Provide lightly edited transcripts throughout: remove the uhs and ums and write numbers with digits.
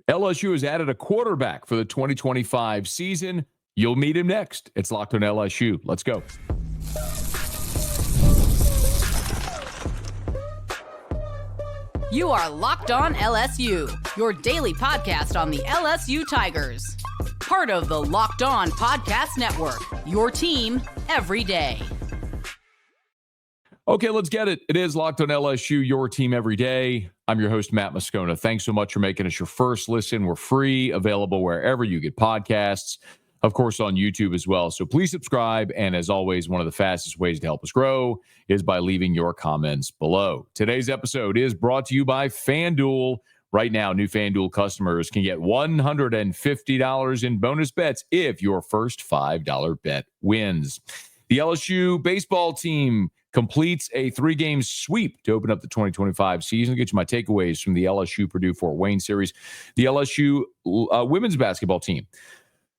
LSU has added a quarterback for the 2025 season. You'll meet him next. It's Locked on LSU. Let's go. You are Locked on LSU, your daily podcast on the LSU Tigers. Part of the Locked On Podcast Network, your team every day. Okay, let's get it. It is Locked on LSU, your team every day. I'm your host, Matt Moscona. Thanks so much for making us your first listen. We're free, available wherever you get podcasts, of course, on YouTube as well. So please subscribe. And as always, one of the fastest ways to help us grow is by leaving your comments below. Today's episode is brought to you by FanDuel. Right now, new FanDuel customers can get $150 in bonus bets if your first $5 bet wins. The LSU baseball team completes a 3-game sweep to open up the 2025 season. I'll get you my takeaways from the LSU Purdue Fort Wayne series. The LSU women's basketball team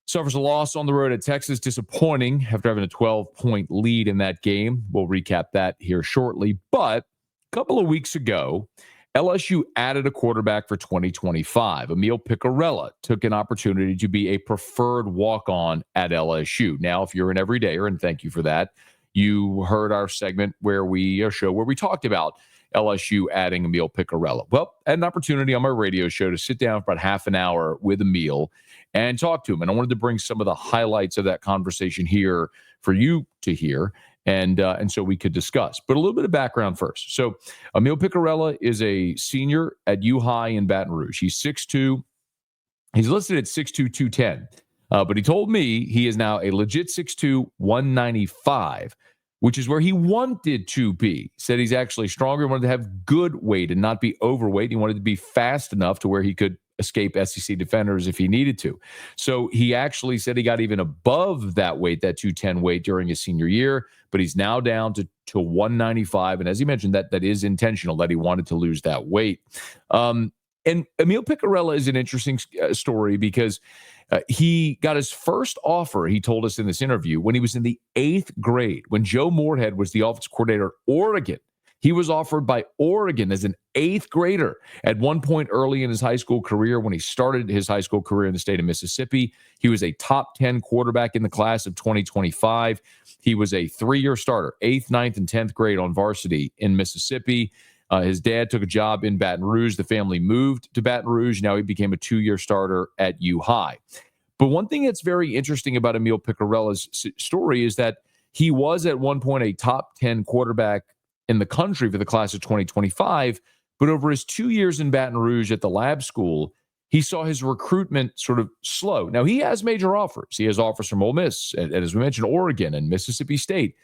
suffers a loss on the road at Texas. Disappointing after having a 12-point lead in that game. We'll recap that here shortly. But a couple of weeks ago, LSU added a quarterback for 2025. Emile Picarella took an opportunity to be a preferred walk-on at LSU. Now, if you're an everydayer, and thank you for that, you heard our segment where we talked about LSU adding Emile Picarella. Well, I had an opportunity on my radio show to sit down for about half an hour with Emile and talk to him. And I wanted to bring some of the highlights of that conversation here for you to hear and so we could discuss. But a little bit of background first. So Emile Picarella is a senior at U High in Baton Rouge. He's 6'2". He's listed at 6'2", 210. But he told me he is now a legit 6'2", 195, which is where he wanted to be. He said he's actually stronger, wanted to have good weight and not be overweight. He wanted to be fast enough to where he could escape SEC defenders if he needed to. So he actually said he got even above that weight, that 210 weight, during his senior year, but he's now down to 195. And as he mentioned, that is intentional, that he wanted to lose that weight. And Emile Picarella is an interesting story because he got his first offer, he told us in this interview, when he was in the 8th grade, when Joe Moorhead was the offensive coordinator at Oregon. He was offered by Oregon as an 8th grader at one point early in his high school career. When he started his high school career in the state of Mississippi, he was a top 10 quarterback in the class of 2025. He was a 3-year starter, 8th, 9th, and 10th grade on varsity in Mississippi. His dad took a job in Baton Rouge. The family moved to Baton Rouge. Now he became a 2-year starter at U High. But one thing that's very interesting about Emile Picarella's story is that he was at one point a top 10 quarterback in the country for the class of 2025. But over his 2 years in Baton Rouge at the lab school, he saw his recruitment sort of slow. Now, he has major offers. He has offers from Ole Miss, and as we mentioned, Oregon and Mississippi State.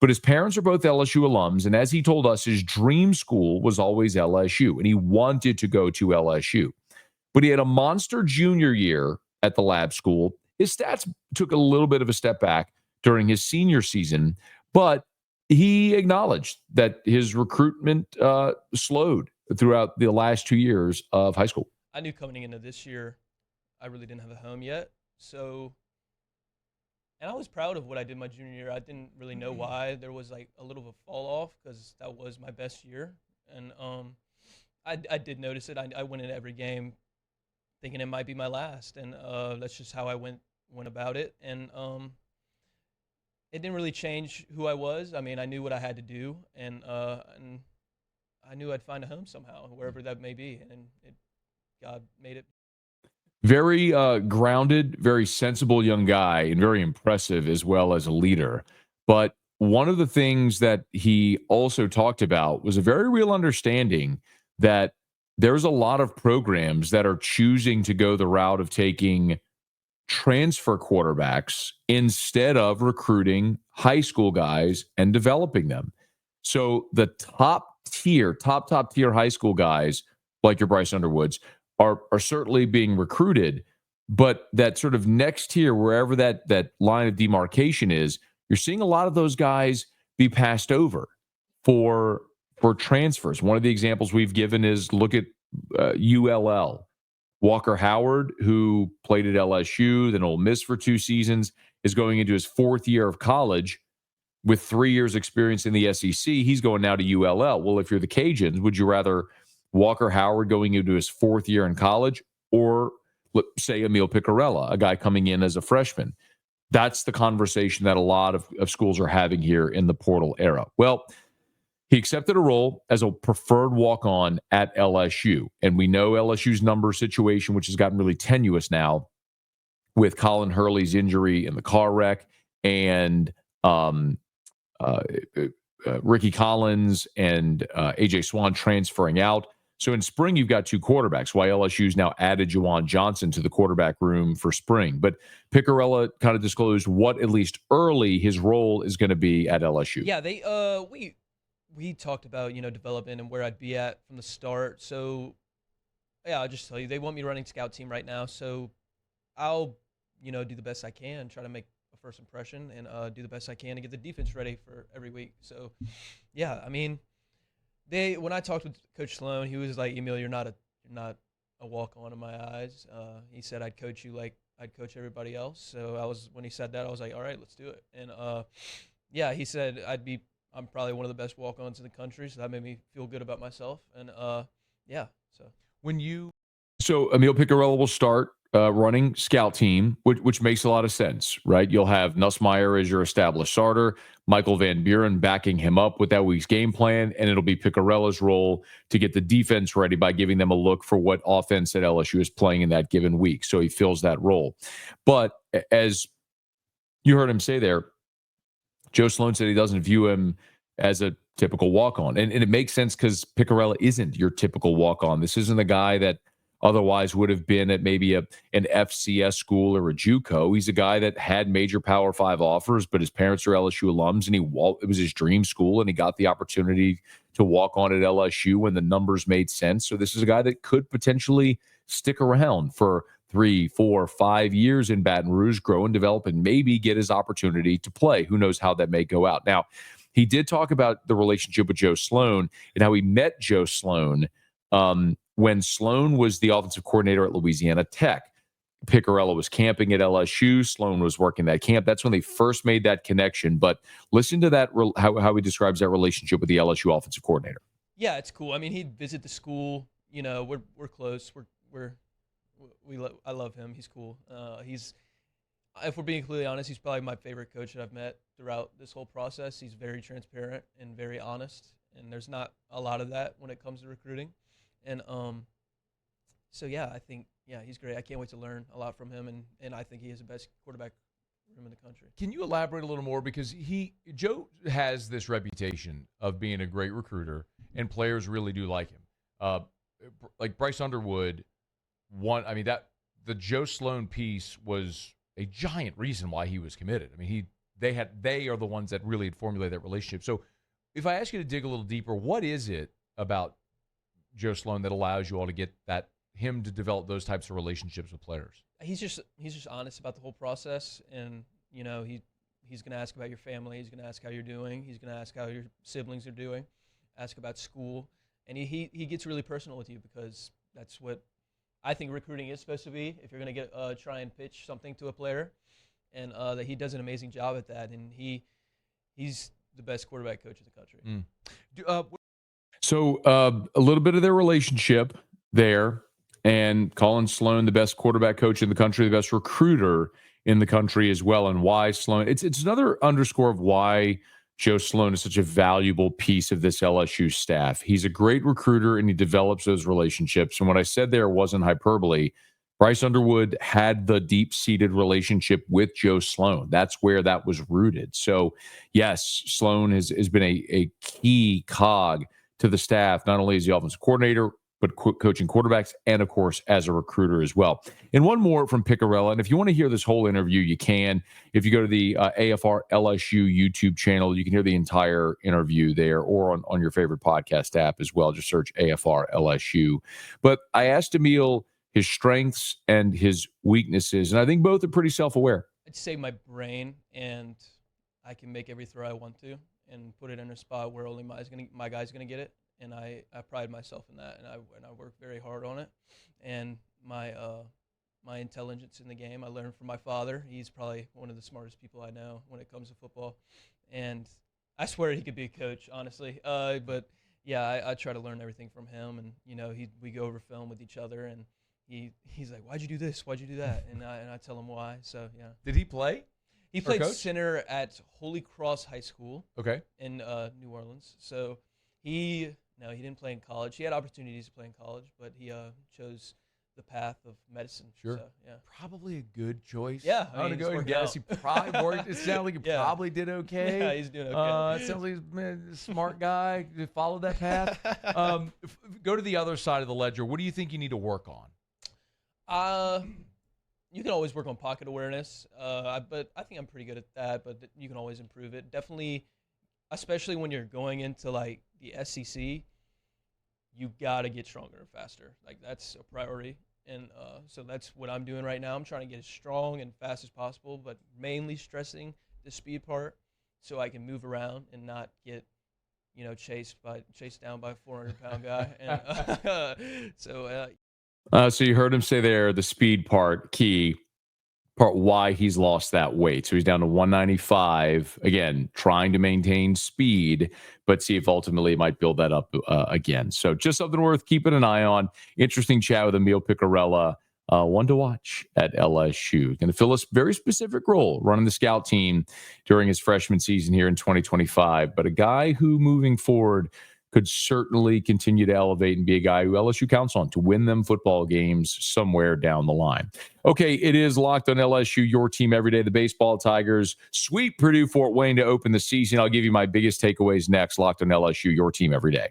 But his parents are both LSU alums, and as he told us, his dream school was always LSU, and he wanted to go to LSU. But he had a monster junior year at the lab school. His stats took a little bit of a step back during his senior season, but he acknowledged that his recruitment slowed throughout the last 2 years of high school. I knew coming into this year, I really didn't have a home yet. And I was proud of what I did my junior year. I didn't really know why there was like a little of a fall off because that was my best year. And I did notice it. I went in every game thinking it might be my last. And that's just how I went about it. And it didn't really change who I was. I mean, I knew what I had to do, and I knew I'd find a home somehow, wherever that may be, and God made it. Very grounded, very sensible young guy, and very impressive as well as a leader. But one of the things that he also talked about was a very real understanding that there's a lot of programs that are choosing to go the route of taking transfer quarterbacks instead of recruiting high school guys and developing them. So the top tier high school guys like your Bryce Underwoods are certainly being recruited, but that sort of next tier, wherever that line of demarcation is, you're seeing a lot of those guys be passed over for transfers. One of the examples we've given is look at ULL. Walker Howard, who played at LSU, then Ole Miss for 2 seasons, is going into his 4th year of college with 3 years experience in the SEC. He's going now to ULL. Well, if you're the Cajuns, would you rather Walker Howard going into his 4th year in college or let's say Emile Picarella, a guy coming in as a freshman. That's the conversation that a lot of schools are having here in the portal era. Well, he accepted a role as a preferred walk-on at LSU. And we know LSU's number situation, which has gotten really tenuous now with Colin Hurley's injury in the car wreck and Ricky Collins and A.J. Swan transferring out. So in spring, you've got two quarterbacks, why LSU's now added Juwan Johnson to the quarterback room for spring. But Picarella kind of disclosed what, at least early, his role is going to be at LSU. Yeah, we talked about, development and where I'd be at from the start. So, yeah, I'll just tell you, they want me running scout team right now. So I'll, do the best I can, try to make a first impression and do the best I can to get the defense ready for every week. So, yeah, I mean, when I talked with Coach Sloan, he was like, Emile, you're not a walk-on in my eyes. He said I'd coach you like I'd coach everybody else. So when he said that, I was like, all right, let's do it. And yeah, he said I'm probably one of the best walk-ons in the country, so that made me feel good about myself. And yeah, so Emile Picarella will start running scout team, which makes a lot of sense, right? You'll have Nussmeier as your established starter, Michael Van Buren backing him up with that week's game plan, and it'll be Picarella's role to get the defense ready by giving them a look for what offense that LSU is playing in that given week. So he fills that role. But as you heard him say there, Joe Sloan said he doesn't view him as a typical walk-on. And it makes sense because Picarella isn't your typical walk-on. This isn't a guy that otherwise would have been at maybe an FCS school or a JUCO. He's a guy that had major Power 5 offers, but his parents are LSU alums, and it was his dream school, and he got the opportunity to walk on at LSU when the numbers made sense. So this is a guy that could potentially stick around for 3, 4, 5 years in Baton Rouge, grow and develop, and maybe get his opportunity to play. Who knows how that may go out. Now, he did talk about the relationship with Joe Sloan and how he met Joe Sloan when Sloan was the offensive coordinator at Louisiana Tech. Picarella was camping at LSU. Sloan was working that camp. That's when they first made that connection. But listen to that, how he describes that relationship with the LSU offensive coordinator. Yeah, it's cool. I mean, he'd visit the school. We're close. I love him. He's cool. If we're being completely honest, he's probably my favorite coach that I've met throughout this whole process. He's very transparent and very honest, and there's not a lot of that when it comes to recruiting. And so yeah, I think he's great. I can't wait to learn a lot from him, and I think he has the best quarterback room in the country. Can you elaborate a little more, because Joe has this reputation of being a great recruiter, and players really do like him. Like Bryce Underwood. The Joe Sloan piece was a giant reason why he was committed. I mean, they are the ones that really had formulated that relationship. So if I ask you to dig a little deeper, what is it about Joe Sloan that allows you all to get him to develop those types of relationships with players? He's just honest about the whole process, and he's going to ask about your family. He's going to ask how you're doing. He's going to ask how your siblings are doing, ask about school, and he gets really personal with you, because that's what I think recruiting is supposed to be. If you're going to try and pitch something to a player, and that he does an amazing job at that, and he's the best quarterback coach in the country. So a little bit of their relationship there, and Colin Sloan, the best quarterback coach in the country, the best recruiter in the country as well, and why Sloan. It's another underscore of why Joe Sloan is such a valuable piece of this LSU staff. He's a great recruiter, and he develops those relationships. And what I said there wasn't hyperbole. Bryce Underwood had the deep-seated relationship with Joe Sloan. That's where that was rooted. So, yes, Sloan has been a key cog to the staff, not only as the offensive coordinator, but coaching quarterbacks, and, of course, as a recruiter as well. And one more from Picarella, and if you want to hear this whole interview, you can. If you go to the AFR LSU YouTube channel, you can hear the entire interview there, or on your favorite podcast app as well. Just search AFR LSU. But I asked Emile his strengths and his weaknesses, and I think both are pretty self-aware. I'd say my brain, and I can make every throw I want to and put it in a spot where only my guy's gonna get it. And I pride myself in that, and I work very hard on it. And my intelligence in the game, I learned from my father. He's probably one of the smartest people I know when it comes to football. And I swear he could be a coach, honestly. But yeah, I try to learn everything from him. And we go over film with each other, and he's like, why'd you do this? Why'd you do that? And I tell him why. So yeah. Did he play? He played center at Holy Cross High School. Okay. In New Orleans. So he didn't play in college. He had opportunities to play in college, but he chose the path of medicine. Sure. So, yeah. Probably a good choice. Yeah. I'm going to go and guess. He probably worked. It sounds like he probably did okay. Yeah, he's doing okay. It sounds like he's a smart guy to follow that path. Go to the other side of the ledger. What do you think you need to work on? You can always work on pocket awareness, but I think I'm pretty good at that, but you can always improve it. Definitely, especially when you're going into, like, the SEC, you got to get stronger and faster. Like, that's a priority. And so that's what I'm doing right now. I'm trying to get as strong and fast as possible, but mainly stressing the speed part so I can move around and not get, chased down by a 400-pound guy. And So you heard him say there, the speed part, key part, why he's lost that weight. So he's down to 195, again, trying to maintain speed, but see if ultimately it might build that up again. So just something worth keeping an eye on. Interesting chat with Emile Picarella, one to watch at LSU. Going to fill a very specific role running the scout team during his freshman season here in 2025, but a guy who moving forward could certainly continue to elevate and be a guy who LSU counts on to win them football games somewhere down the line. Okay, it is Locked on LSU, your team every day. The baseball Tigers sweep Purdue Fort Wayne to open the season. I'll give you my biggest takeaways next. Locked on LSU, your team every day.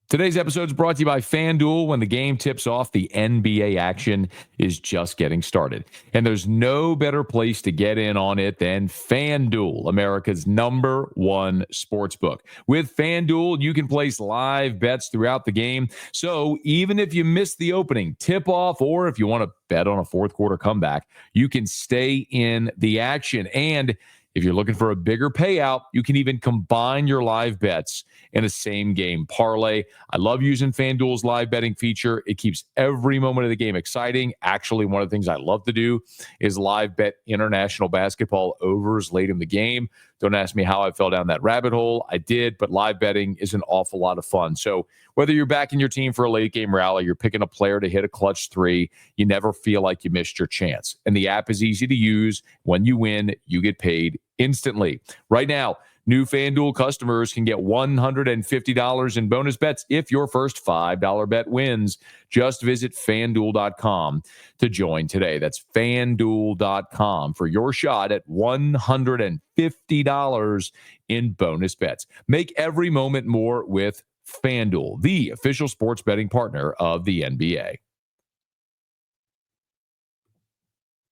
Today's episode is brought to you by FanDuel. When the game tips off, the NBA action is just getting started. And there's no better place to get in on it than FanDuel, America's #1 sportsbook. With FanDuel, you can place live bets throughout the game. So even if you miss the opening, tip-off, or if you want to bet on a fourth quarter comeback, you can stay in the action. And if you're looking for a bigger payout, you can even combine your live bets in a same-game parlay. I love using FanDuel's live betting feature. It keeps every moment of the game exciting. Actually, one of the things I love to do is live bet international basketball overs late in the game. Don't ask me how I fell down that rabbit hole. I did, but live betting is an awful lot of fun. So whether you're backing your team for a late-game rally, you're picking a player to hit a clutch three, you never feel like you missed your chance. And the app is easy to use. When you win, you get paid instantly. Right now, new FanDuel customers can get $150 in bonus bets if your first $5 bet wins. Just visit FanDuel.com to join today. That's FanDuel.com for your shot at $150 in bonus bets. Make every moment more with FanDuel, the official sports betting partner of the NBA.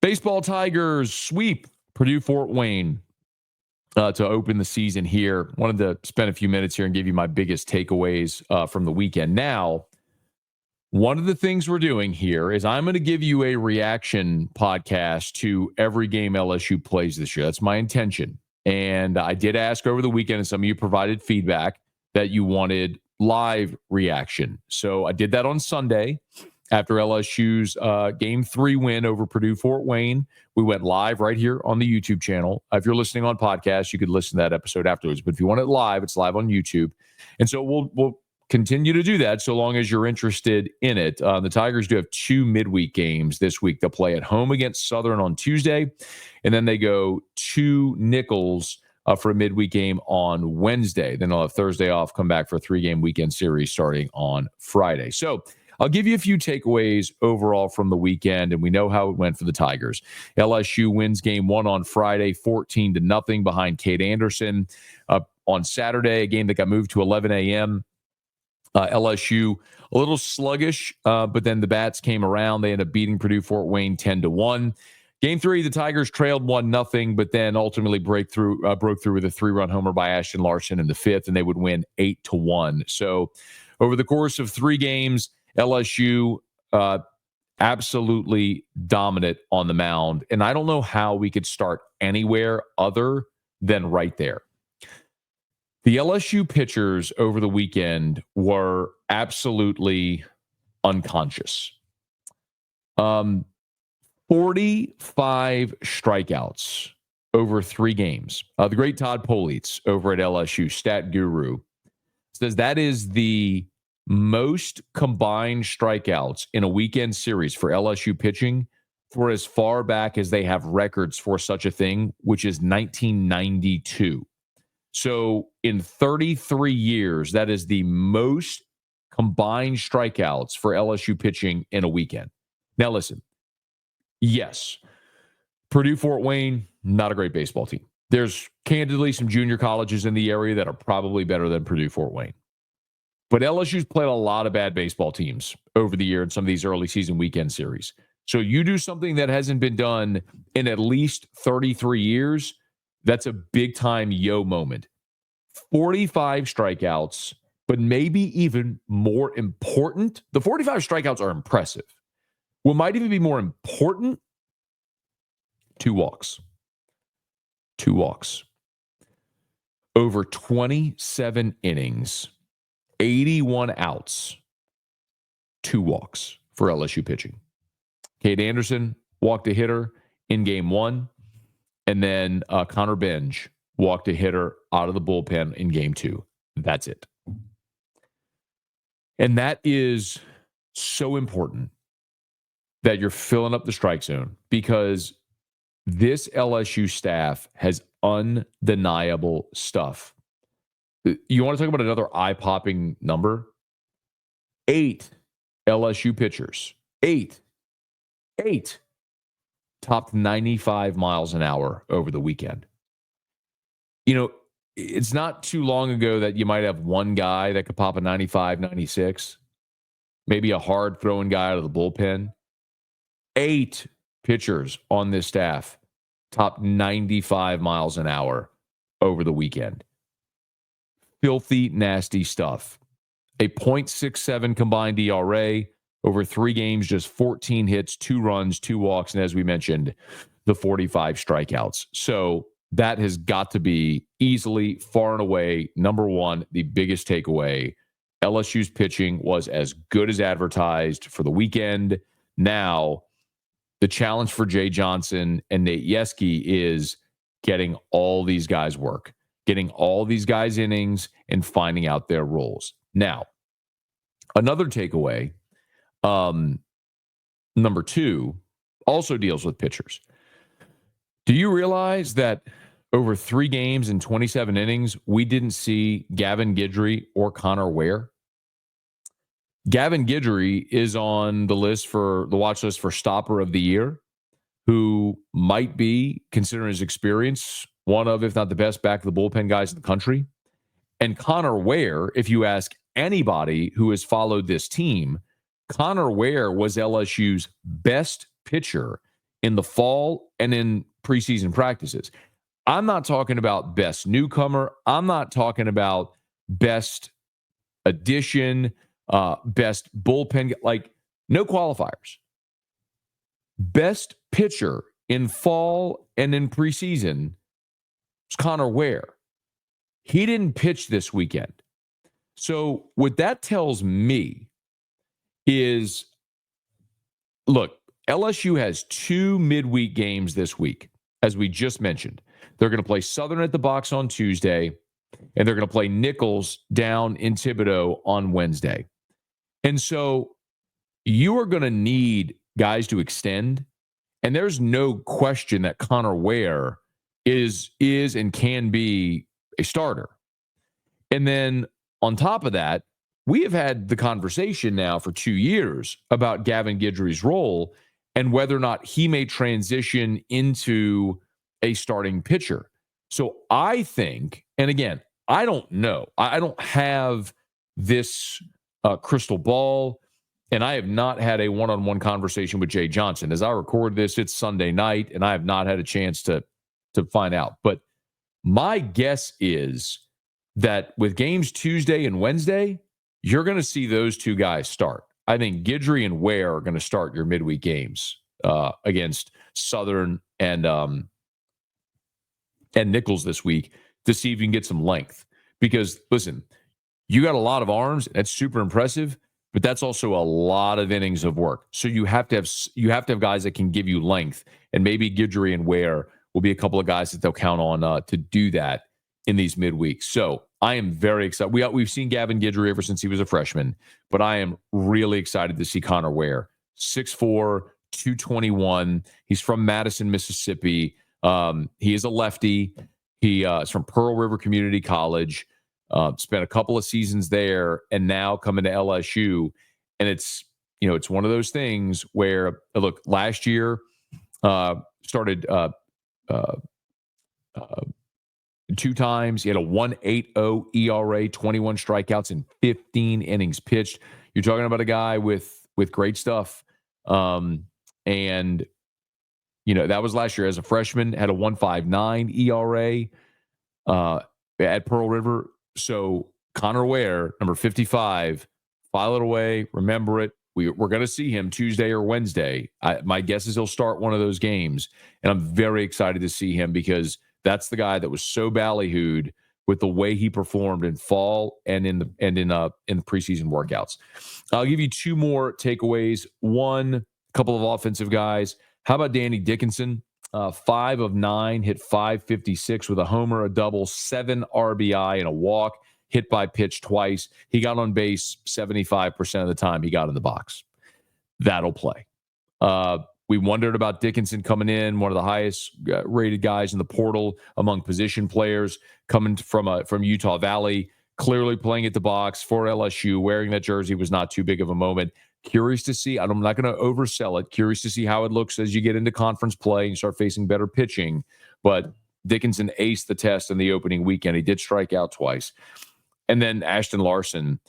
Baseball Tigers sweep Purdue Fort Wayne to open the season here. Wanted to spend a few minutes here and give you my biggest takeaways from the weekend. Now, one of the things we're doing here is I'm going to give you a reaction podcast to every game LSU plays this year. That's my intention. And I did ask over the weekend, and some of you provided feedback that you wanted live reaction. So I did that on Sunday. After LSU's Game 3 win over Purdue Fort Wayne, we went live right here on the YouTube channel. If you're listening on podcast, you could listen to that episode afterwards. But if you want it live, it's live on YouTube. And so we'll continue to do that so long as you're interested in it. The Tigers do have 2 midweek games this week. They'll play at home against Southern on Tuesday, and then they go to Nichols for a midweek game on Wednesday. Then they'll have Thursday off, come back for a 3-game weekend series starting on Friday. So I'll give you a few takeaways overall from the weekend, and we know how it went for the Tigers. LSU wins game 1 on Friday, 14-0 behind Cade Anderson. On Saturday, a game that got moved to 11 a.m., LSU a little sluggish, but then the Bats came around. They ended up beating Purdue Fort Wayne 10-1. Game 3, the Tigers trailed 1-0, but then ultimately broke through with a 3-run homer by Ashton Larson in the 5th, and they would win 8-1. So over the course of 3 games, LSU absolutely dominant on the mound. And I don't know how we could start anywhere other than right there. The LSU pitchers over the weekend were absolutely unconscious. 45 strikeouts over 3 games. The great Todd Politz over at LSU, stat guru, says that is the most combined strikeouts in a weekend series for LSU pitching for as far back as they have records for such a thing, which is 1992. So in 33 years, that is the most combined strikeouts for LSU pitching in a weekend. Now, listen, yes, Purdue Fort Wayne, not a great baseball team. There's candidly some junior colleges in the area that are probably better than Purdue Fort Wayne. But LSU's played a lot of bad baseball teams over the year in some of these early season weekend series. So you do something that hasn't been done in at least 33 years, that's a big time yo moment. 45 strikeouts, but maybe even more important. The 45 strikeouts are impressive. What might even be more important, 2 walks. 2 walks. Over 27 innings, 81 outs, 2 walks for LSU pitching. Cade Anderson walked a hitter in game 1, and then Connor Benj walked a hitter out of the bullpen in game 2. That's it. And that is so important that you're filling up the strike zone, because this LSU staff has undeniable stuff. You want to talk about another eye-popping number? 8 LSU pitchers. 8 topped 95 miles an hour over the weekend. You know, it's not too long ago that you might have one guy that could pop a 95, 96, maybe a hard-throwing guy out of the bullpen. 8 pitchers on this staff topped 95 miles an hour over the weekend. Filthy, nasty stuff. A .67 combined ERA over 3 games, just 14 hits, 2 runs, 2 walks, and as we mentioned, the 45 strikeouts. So that has got to be easily, far and away, number one, the biggest takeaway. LSU's pitching was as good as advertised for the weekend. Now, the challenge for Jay Johnson and Nate Yeske is getting all these guys work, getting all these guys innings, and finding out their roles. Now, another takeaway, number 2, also deals with pitchers. Do you realize that over 3 games and 27 innings, we didn't see Gavin Guidry or Connor Ware? Gavin Guidry is on the list for the watch list for Stopper of the Year, who might be, considering his experience, one of, if not the best back of the bullpen guys in the country. And Connor Ware, if you ask anybody who has followed this team, Connor Ware was LSU's best pitcher in the fall and in preseason practices. I'm not talking about best newcomer. I'm not talking about best addition, best bullpen, like no qualifiers. Best pitcher in fall and in preseason was Connor Ware. He didn't pitch this weekend. So what that tells me is, look, LSU has 2 midweek games this week, as we just mentioned. They're going to play Southern at the Box on Tuesday, and they're going to play Nichols down in Thibodaux on Wednesday. And so you are going to need guys to extend, and there's no question that Connor Ware is and can be a starter. And then on top of that, we have had the conversation now for 2 years about Gavin Guidry's role and whether or not he may transition into a starting pitcher. So I think, and again, I don't know. I don't have this crystal ball, and I have not had a one-on-one conversation with Jay Johnson. As I record this, it's Sunday night, and I have not had a chance to find out. But my guess is that with games Tuesday and Wednesday, you're going to see those 2 guys start. I think Guidry and Ware are going to start your midweek games against Southern and Nichols this week to see if you can get some length. Because, listen, you got a lot of arms. That's super impressive, but that's also a lot of innings of work. So you have to have guys that can give you length, and maybe Guidry and Ware will be a couple of guys that they'll count on to do that in these midweeks. So I am very excited. We've seen Gavin Guidry ever since he was a freshman, but I am really excited to see Connor Ware. 6'4", 221. He's from Madison, Mississippi. He is a lefty. He is from Pearl River Community College. Spent a couple of seasons there, and now coming to LSU. And it's one of those things where, look, last year started 2 times. He had a 1.80 ERA, 21 strikeouts in 15 innings pitched. You're talking about a guy with great stuff. And that was last year as a freshman, had a 1.59 ERA at Pearl River. So Connor Ware, number 55, file it away, remember it. We're going to see him Tuesday or Wednesday. My guess is he'll start one of those games, and I'm very excited to see him because that's the guy that was so ballyhooed with the way he performed in fall and in the preseason workouts. I'll give you 2 more takeaways. One, couple of offensive guys. How about Danny Dickinson? 5 of 9, hit .556 with a homer, a double, 7 RBI, and a walk. Hit by pitch twice. He got on base 75% of the time he got in the box. That'll play. We wondered about Dickinson coming in, one of the highest rated guys in the portal among position players, coming from Utah Valley, clearly playing at the box for LSU. Wearing that jersey was not too big of a moment. Curious to see. I'm not going to oversell it. Curious to see how it looks as you get into conference play and start facing better pitching. But Dickinson aced the test in the opening weekend. He did strike out twice. And then Ashton Larson,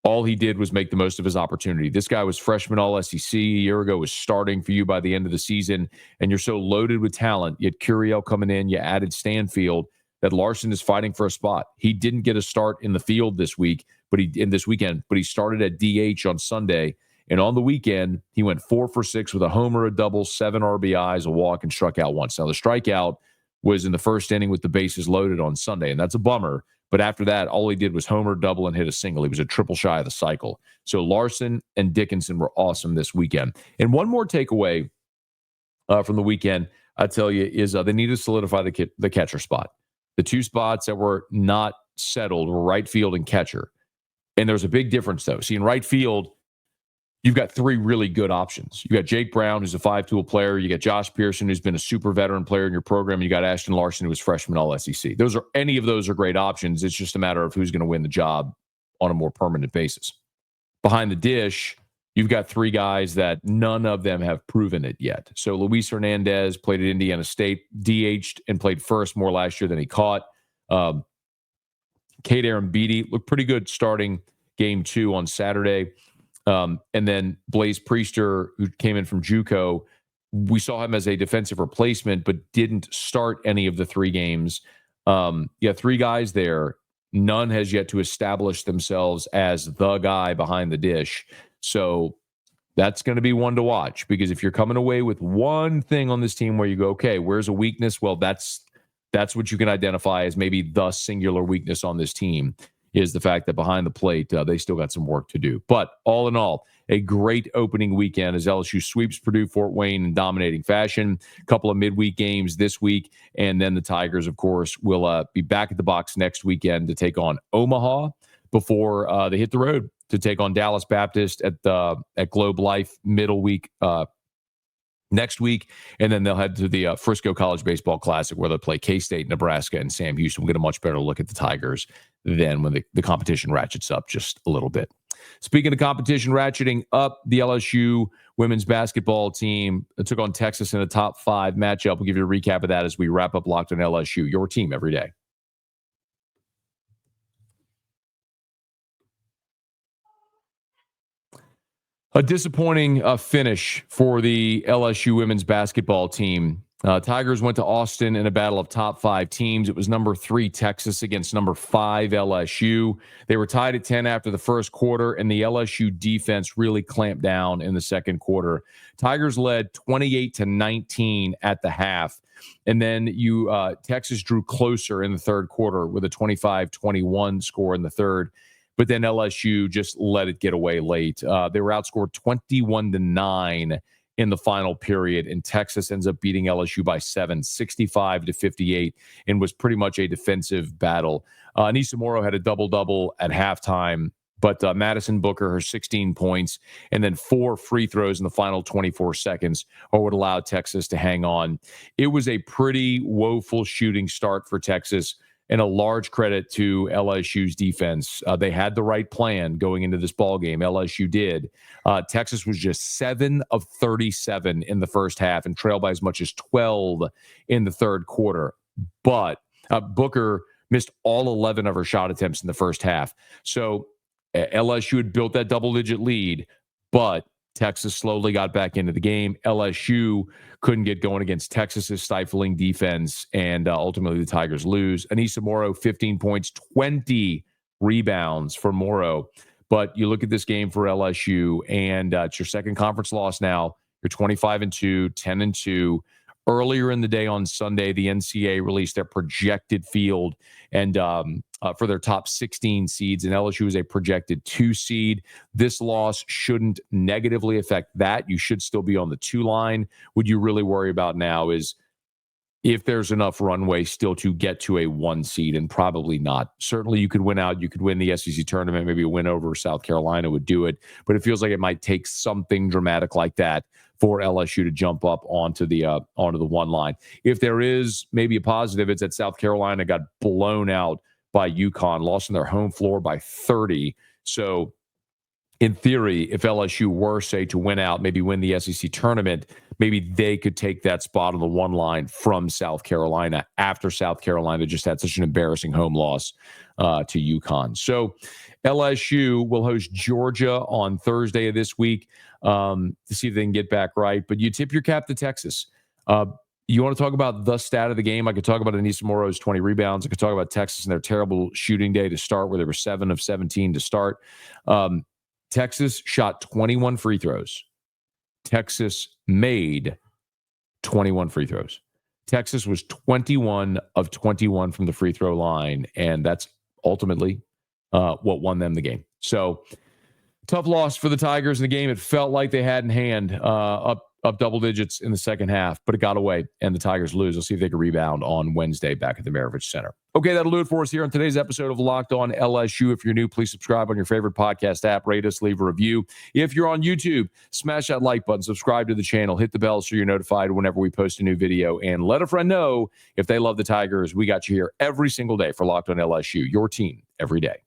all he did was make the most of his opportunity. This guy was freshman All-SEC a year ago, was starting for you by the end of the season, and you're so loaded with talent. You had Curiel coming in, you added Stanfield, that Larson is fighting for a spot. He didn't get a start in the field this weekend, but he started at DH on Sunday. And on the weekend, he went 4 for 6 with a homer, a double, 7 RBIs, a walk, and struck out once. Now, the strikeout was in the first inning with the bases loaded on Sunday, and that's a bummer. But after that, all he did was homer, double, and hit a single. He was a triple shy of the cycle. So Larson and Dickinson were awesome this weekend. And one more takeaway from the weekend, I tell you, is they need to solidify the catcher spot. The 2 spots that were not settled were right field and catcher. And there's a big difference, though. See, in right field, you've got 3 really good options. You got Jake Brown, who's a 5-tool player. You got Josh Pearson, who's been a super veteran player in your program. You got Ashton Larson, who was freshman All-SEC. Any of those are great options. It's just a matter of who's going to win the job on a more permanent basis. Behind the dish, you've got 3 guys that none of them have proven it yet. So Luis Hernandez played at Indiana State, DH'd and played first more last year than he caught. Cade Arambidi looked pretty good starting game 2 on Saturday. And then Blaze Priester, who came in from JUCO, we saw him as a defensive replacement, but didn't start any of the 3 games. 3 guys there. None has yet to establish themselves as the guy behind the dish. So that's going to be one to watch, because if you're coming away with one thing on this team where you go, okay, where's a weakness? Well, that's what you can identify as maybe the singular weakness on this team, is the fact that behind the plate, they still got some work to do. But all in all, a great opening weekend as LSU sweeps Purdue Fort Wayne in dominating fashion. A couple of midweek games this week, and then the Tigers, of course, will be back at the box next weekend to take on Omaha before they hit the road to take on Dallas Baptist at Globe Life middle week next week, and then they'll head to the Frisco College Baseball Classic, where they'll play K-State, Nebraska, and Sam Houston. We'll get a much better look at the Tigers than when the competition ratchets up just a little bit. Speaking of competition ratcheting up, the LSU women's basketball team took on Texas in a top 5 matchup. We'll give you a recap of that as we wrap up Locked on LSU, your team every day. A disappointing finish for the LSU women's basketball team. Tigers went to Austin in a battle of top 5 teams. It was number 3 Texas against number 5 LSU. They were tied at 10 after the first quarter, and the LSU defense really clamped down in the second quarter. Tigers led 28-19 at the half, and then Texas drew closer in the third quarter with a 25-21 score in the third. But then LSU just let it get away late. They were outscored 21-9 in the final period, and Texas ends up beating LSU by 7, 65-58, and was pretty much a defensive battle. Anissa Morrow had a double-double at halftime, but Madison Booker, her 16 points, and then 4 free throws in the final 24 seconds are what allowed Texas to hang on. It was a pretty woeful shooting start for Texas, and a large credit to LSU's defense. They had the right plan going into this ball game. LSU did. Texas was just 7 of 37 in the first half and trailed by as much as 12 in the third quarter. But Booker missed all 11 of her shot attempts in the first half. So LSU had built that double-digit lead, but Texas slowly got back into the game. LSU couldn't get going against Texas's stifling defense, and ultimately the Tigers lose. Anissa Morrow, 15 points, 20 rebounds for Morrow. But you look at this game for LSU, and it's your second conference loss now. You're 25-2, 10-2. Earlier in the day on Sunday, the NCAA released their projected field and for their top 16 seeds, and LSU is a projected 2 seed. This loss shouldn't negatively affect that. You should still be on the 2 line. What you really worry about now is if there's enough runway still to get to a 1 seed, and probably not. Certainly you could win out. You could win the SEC tournament. Maybe a win over South Carolina would do it, but it feels like it might take something dramatic like that for LSU to jump up onto the 1 line. If there is maybe a positive, it's that South Carolina got blown out by UConn, lost on their home floor by 30. So in theory, if LSU were, say, to win out, maybe win the SEC tournament, maybe they could take that spot on the 1 line from South Carolina after South Carolina just had such an embarrassing home loss to UConn. So LSU will host Georgia on Thursday of this week to see if they can get back right. But you tip your cap to Texas. You want to talk about the stat of the game? I could talk about Anissa Morrow's 20 rebounds. I could talk about Texas and their terrible shooting day to start, where they were 7 of 17 to start. Texas shot 21 free throws. Texas made 21 free throws. Texas was 21 of 21 from the free throw line, and that's ultimately what won them the game. So tough loss for the Tigers in the game. It felt like they had in hand up double digits in the second half, but it got away, and the Tigers lose. We'll see if they can rebound on Wednesday back at the Maravich Center. Okay, that'll do it for us here on today's episode of Locked On LSU. If you're new, please subscribe on your favorite podcast app, rate us, leave a review. If you're on YouTube, smash that like button, subscribe to the channel, hit the bell so you're notified whenever we post a new video, and let a friend know if they love the Tigers. We got you here every single day for Locked On LSU, your team every day.